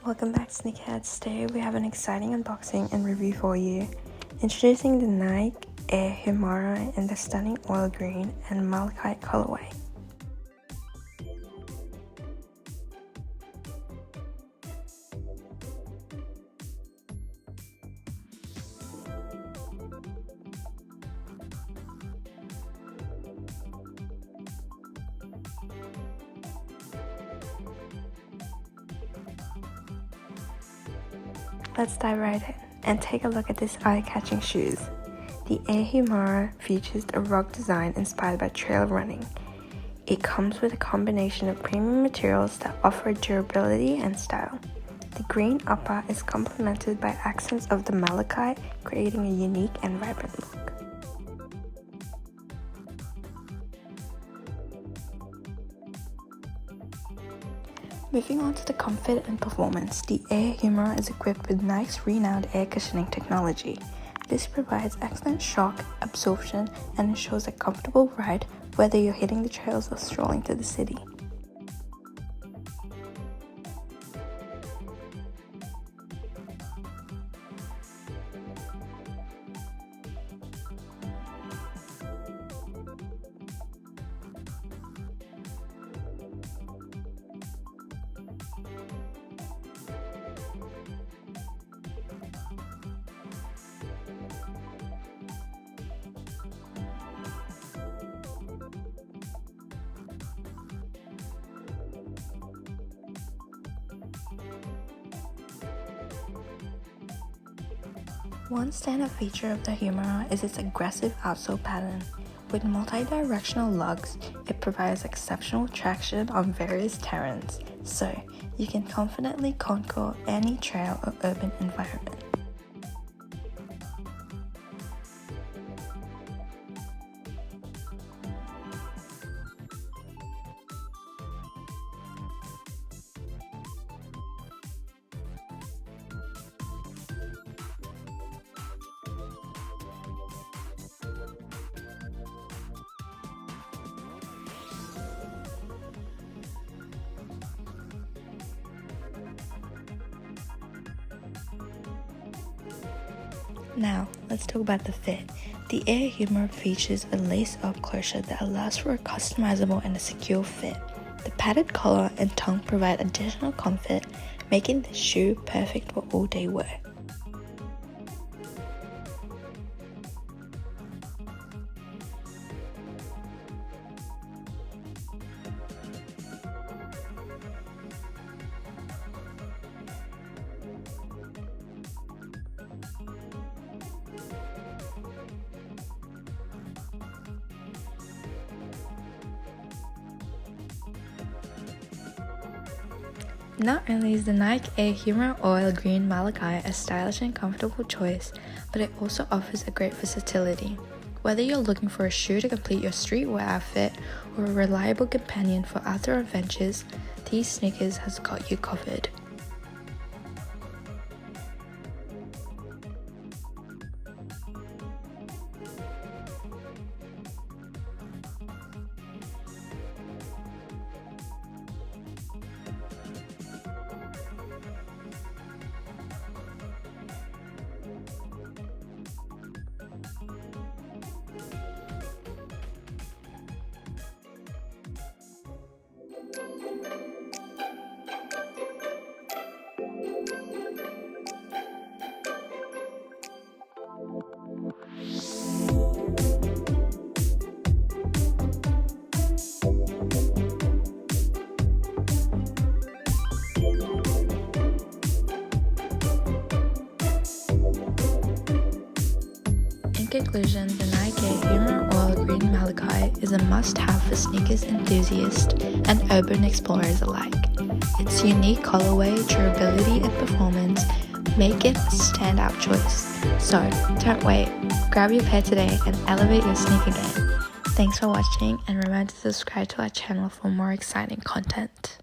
Welcome back, sneakerheads. Today we have an exciting unboxing and review for you. Introducing the Nike Air Humara in the stunning oil green and Malachite colorway. Let's dive right in and take a look at these eye-catching shoes. The Air Humara features a rugged design inspired by trail running. It comes with a combination of premium materials that offer durability and style. The green upper is complemented by accents of the malachite, creating a unique and vibrant look. Moving on to the comfort and performance, the Air Humara is equipped with Nike's renowned air cushioning technology. This provides excellent shock absorption and ensures a comfortable ride whether you're hitting the trails or strolling through the city. One standout feature of the Humara is its aggressive outsole pattern. With multi-directional lugs, it provides exceptional traction on various terrains, so you can confidently conquer any trail or urban environment. Now, let's talk about the fit. The Air Humara features a lace-up closure that allows for a customizable and a secure fit. The padded collar and tongue provide additional comfort, making this shoe perfect for all-day wear. Not only is the Nike Air Humara Oil Green Malachite a stylish and comfortable choice, but it also offers a great versatility. Whether you're looking for a shoe to complete your streetwear outfit or a reliable companion for outdoor adventures, these sneakers has got you covered. In conclusion, the Nike Air Humara Oil Green Malachite is a must-have for sneakers enthusiasts and urban explorers alike. Its unique colorway, durability, and performance make it a standout choice. So, don't wait, grab your pair today and elevate your sneaker game. Thanks for watching, and remember to subscribe to our channel for more exciting content.